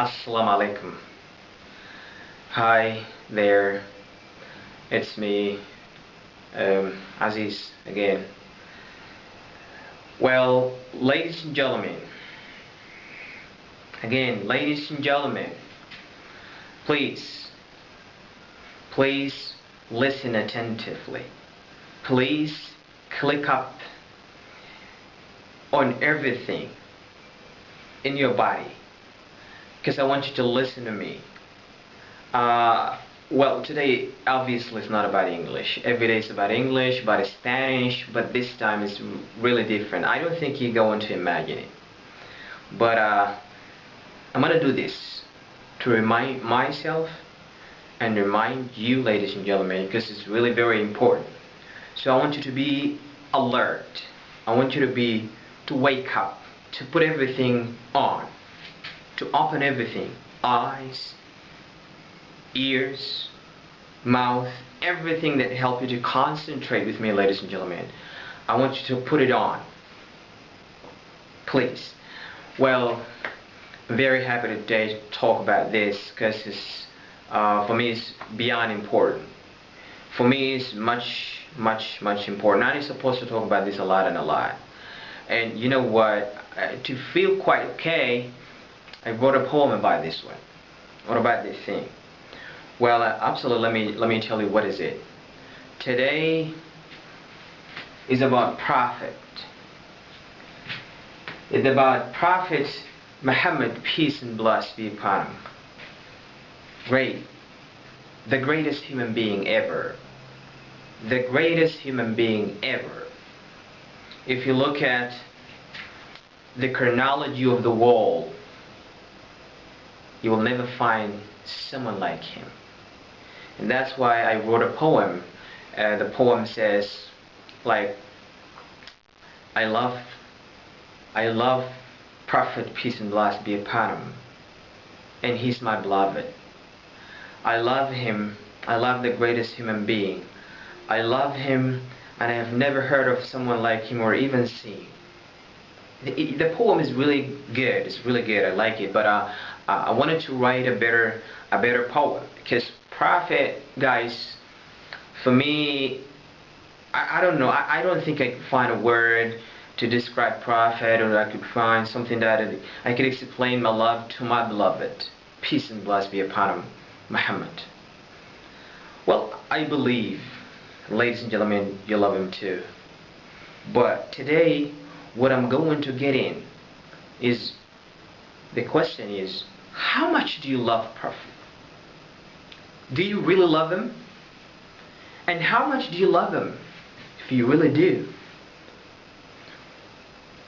Assalamu alaikum. Hi there, it's me, Aziz again. Well, ladies and gentlemen, please, please listen attentively. Please click up on everything in your body, because I want you to listen to me. Well, today obviously it's not about English. Every day it's about English, about Spanish, but this time it's really different. I don't think you're going to imagine it. But I'm gonna do this to remind myself and remind you, ladies and gentlemen, because it's really very important. So I want you to be alert. I want you to wake up, to put everything on, to open everything, eyes, ears, mouth, everything that help you to concentrate with me, ladies and gentlemen. I want you to put it on, please. Well, I'm very happy today to talk about this, because it's for me it's beyond important. For me it's much important. I'm supposed to talk about this a lot and a lot. And you know what, to feel quite okay, I wrote a poem about this one. What about this thing? Well, absolutely, let me tell you what is it. Today is about Prophet. It's about Prophet Mohammed, peace and blessings be upon him. Great. The greatest human being ever. The greatest human being ever. If you look at the chronology of the world, you will never find someone like him. And that's why I wrote a poem. The poem says, like, I love Prophet, peace and blessings be upon him, and he's my beloved. I love him. I love the greatest human being. I love him, and I have never heard of someone like him or even seen. The poem is really good. It's really good. I like it. But I wanted to write a better poem, because Prophet, guys, for me, I don't know. I don't think I could find a word to describe Prophet, or I could find something that I could explain my love to my beloved. Peace and blessings be upon him, Muhammad. Well, I believe, ladies and gentlemen, you love him too. But today, what I'm going to get in is, the question is, how much do you love Prophet? Do you really love him? And how much do you love him, if you really do?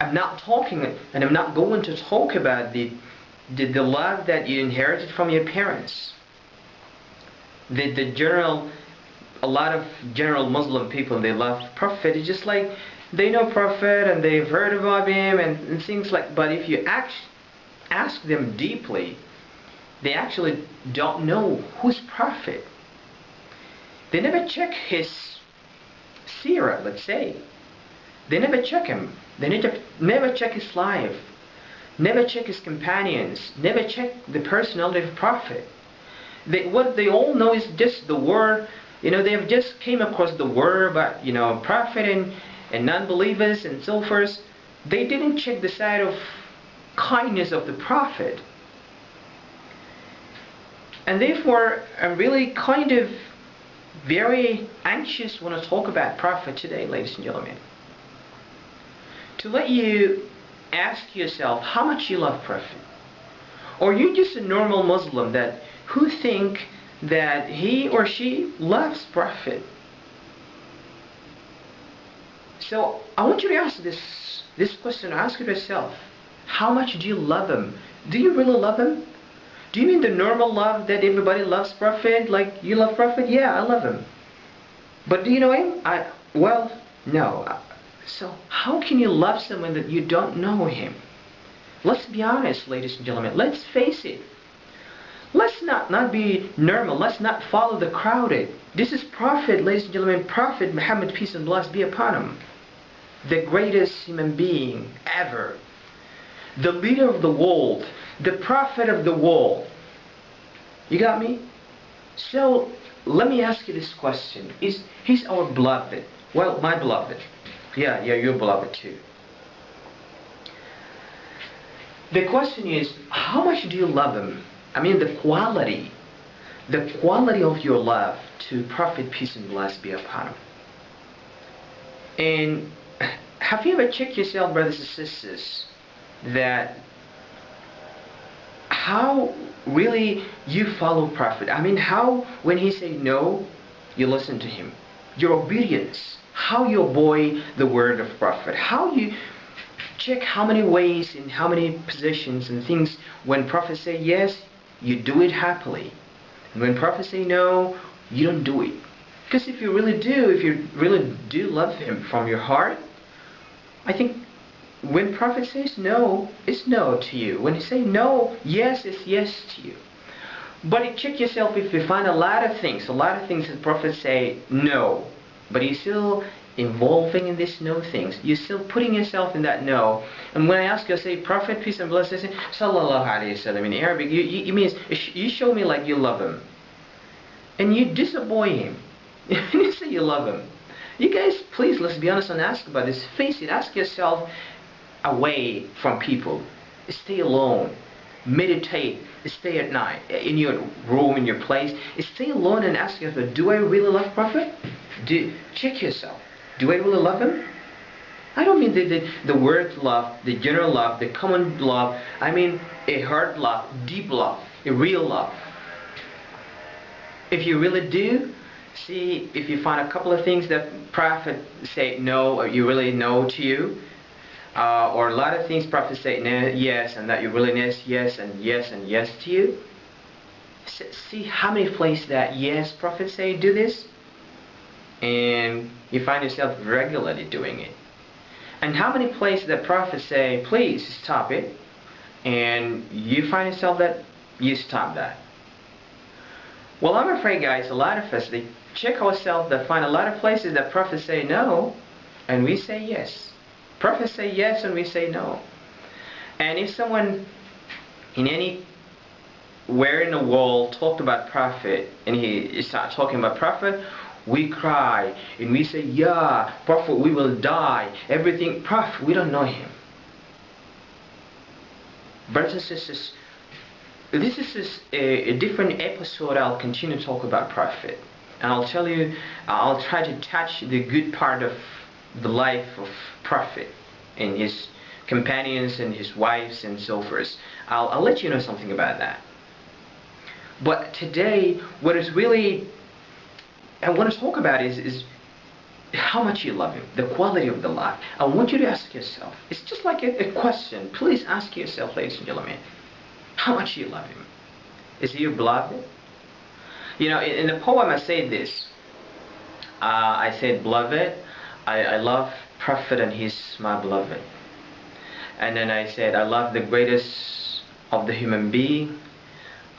I'm not talking, and I'm not going to talk about the love that you inherited from your parents. A lot of general Muslim people, they love Prophet. It's just like they know Prophet and they've heard about him and things like. But if you ask them deeply, they actually don't know who's Prophet. They never check his seerah, let's say. They never check him. They never check his life. Never check his companions. Never check the personality of Prophet. What they all know is just the word. They have just came across the word about, Prophet and non-believers and so forth. They didn't check the side of kindness of the Prophet. And therefore, I'm really kind of very anxious when I talk about Prophet today, ladies and gentlemen. To let you ask yourself how much you love Prophet. Or you're just a normal Muslim who think that he or she loves Prophet. So I want you to ask this question. Ask yourself, how much do you love him? Do you really love him? Do you mean the normal love that everybody loves Prophet? Like, you love Prophet? Yeah, I love him. But do you know him? Well, no. So how can you love someone that you don't know him? Let's be honest, ladies and gentlemen. Let's face it. Let's not be normal. Let's not follow the crowded. This is Prophet, ladies and gentlemen. Prophet Muhammad, peace and blessings be upon him. The greatest human being ever. the leader of the world, the prophet of the world. You got me? So let me ask you this question. He's our beloved. Well, my beloved. Yeah, your beloved too. The question is, how much do you love him? I mean, the quality of your love to Prophet, peace and blessings be upon him. And have you ever checked yourself, brothers and sisters, that how really you follow Prophet? I mean, how when he say no, you listen to him. Your obedience, how you obey the word of Prophet, how you check how many ways and how many positions and things when Prophet say yes, you do it happily. And when Prophet say no, you don't do it. Because if you really do love him from your heart, I think when Prophet says no, it's no to you. When he say no, yes, it's yes to you. But check yourself if you find a lot of things that Prophet say no, but you're still involving in these no things. You're still putting yourself in that no. And when I ask you, I say, Prophet, peace and blessings, I say, Sallallahu Alaihi Wasallam in Arabic, you means, you show me like you love him. And you disappoint him. You say you love him. You guys, please, let's be honest and ask about this. Face it, ask yourself away from people. Stay alone. Meditate. Stay at night. In your room, in your place. Stay alone and ask yourself, do I really love Prophet? Check yourself. Do I really love him? I don't mean the word love, the general love, the common love. I mean a heart love, deep love, a real love. If you really do, see if you find a couple of things that Prophet say no, or you really no to you, or a lot of things Prophet say no, yes, and that you really yes and yes and yes to you. See how many places that yes Prophet say do this, and you find yourself regularly doing it. And how many places that Prophet say please stop it, and you find yourself that you stop that. Well, I'm afraid, guys, a lot of us, they check ourselves, that find a lot of places that Prophets say no, and we say yes. Prophets say yes, and we say no. And if someone in anywhere in the world talked about Prophet, and he started talking about Prophet, we cry, and we say, yeah, Prophet, we will die. Everything, Prophet, we don't know him. Brothers and sisters, this is a different episode. I'll continue to talk about Prophet, and I'll tell you, I'll try to touch the good part of the life of Prophet and his companions and his wives and so forth. I'll let you know something about that. But today, what is really I want to talk about is how much you love him, the quality of the love. I want you to ask yourself. It's just like a question. Please ask yourself, ladies and gentlemen. How much you love him? Is he your beloved? You know, in the poem I say this. I said, beloved, I love Prophet and he's my beloved. And then I said, I love the greatest of the human being.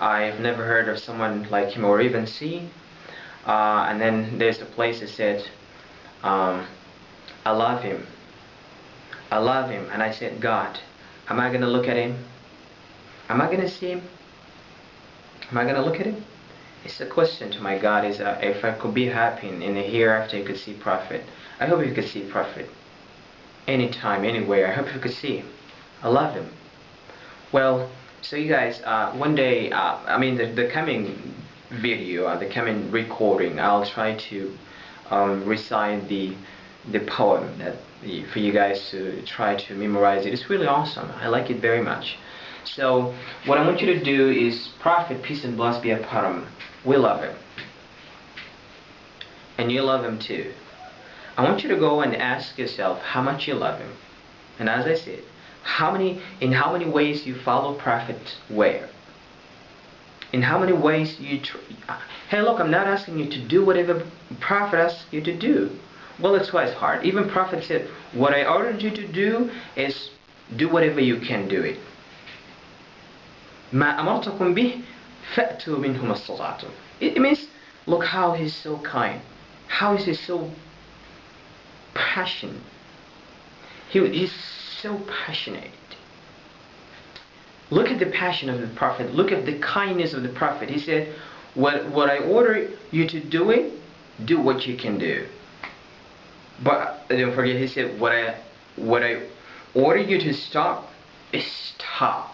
I've never heard of someone like him or even seen. And then there's a place that said, I love him. I love him. And I said, God, am I going to look at him? Am I going to see him? Am I going to look at him? It's a question to my God, is if I could be happy in the hereafter you could see Prophet. I hope you could see Prophet. Anytime, anywhere. I hope you could see him. I love him. Well, so you guys, one day, I mean the coming video, the coming recording, I'll try to recite the poem that for you guys to try to memorize it. It's really awesome. I like it very much. So what I want you to do is, Prophet, peace and blessings be upon him. We love him, and you love him too. I want you to go and ask yourself how much you love him, and as I said, in how many ways you follow Prophet where. In how many ways you hey, look, I'm not asking you to do whatever Prophet asks you to do. Well, that's why it's hard. Even Prophet said, what I ordered you to do is do whatever you can do it. ما أمرتكم به فأتوا منه ما استطعتم. It means, look how he's so kind. How is he so passionate. He's so passionate. Look at the passion of the Prophet. Look at the kindness of the Prophet. He said, what I order you to do it, do what you can do. But don't forget, he said, what I order you to stop, is stop.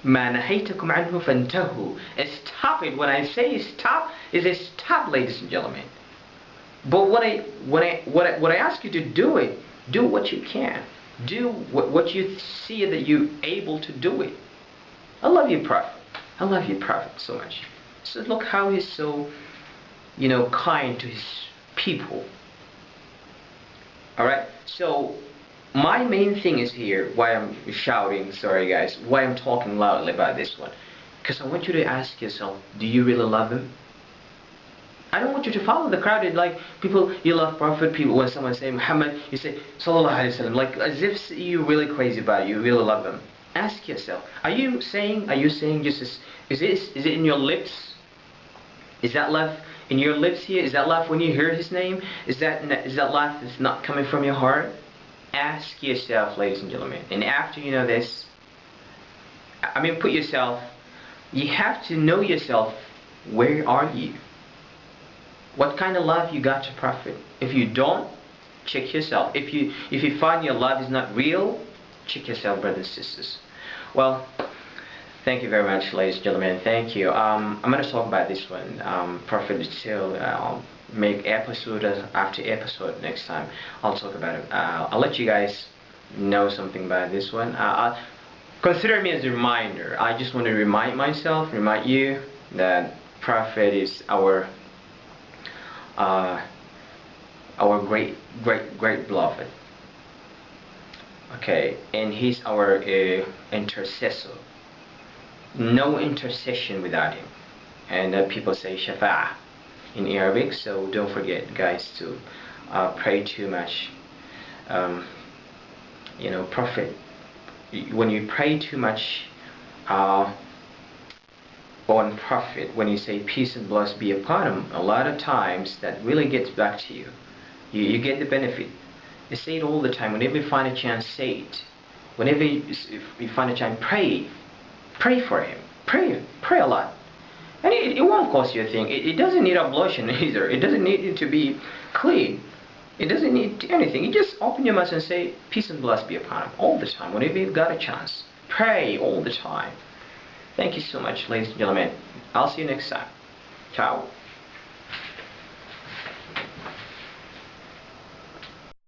ما نهيتكم عنه فانتهوا. Stop it. When I say stop, is a stop, ladies and gentlemen. But when I ask you to do it, do what you can. Do what you see that you're able to do it. I love you, Prophet. I love you, Prophet, so much. So look how he's so, kind to his people. Alright, so my main thing is here, why I'm shouting, sorry guys, why I'm talking loudly about this one. Because I want you to ask yourself, do you really love him? I don't want you to follow the crowd. Like people, you love Prophet. People, when someone say Muhammad, you say Sallallahu Alaihi Wasallam, like as if you're really crazy about it. You really love him. Ask yourself: Are you saying just is it in your lips? Is that love in your lips here? Is that love when you hear his name? Is that love that's not coming from your heart? Ask yourself, ladies and gentlemen. And after you know this, I mean, put yourself. You have to know yourself. Where are you? What kind of love you got to Prophet? If you don't, check yourself. If you find your love is not real, check yourself, brothers and sisters. Well, thank you very much, ladies and gentlemen. Thank you. I'm going to talk about this one. Prophet is still make episode after episode next time. I'll talk about it. I'll let you guys know something about this one. Consider me as a reminder. I just want to remind myself, remind you that Prophet is our great beloved. Okay, and he's our intercessor. No intercession without him. And people say shafa'ah in Arabic, so don't forget, guys, to pray too much. Prophet, when you pray too much on Prophet, when you say peace and blessings be upon him, a lot of times that really gets back to you. You get the benefit. You say it all the time. Whenever you find a chance, say it. Whenever you find a chance, pray for him. Pray a lot. And it won't cost you a thing. It doesn't need ablution either. It doesn't need it to be clean. It doesn't need anything. You just open your mouth and say peace and blessings be upon him all the time. Whenever you've got a chance, pray all the time. Thank you so much, ladies and gentlemen. I'll see you next time. Ciao.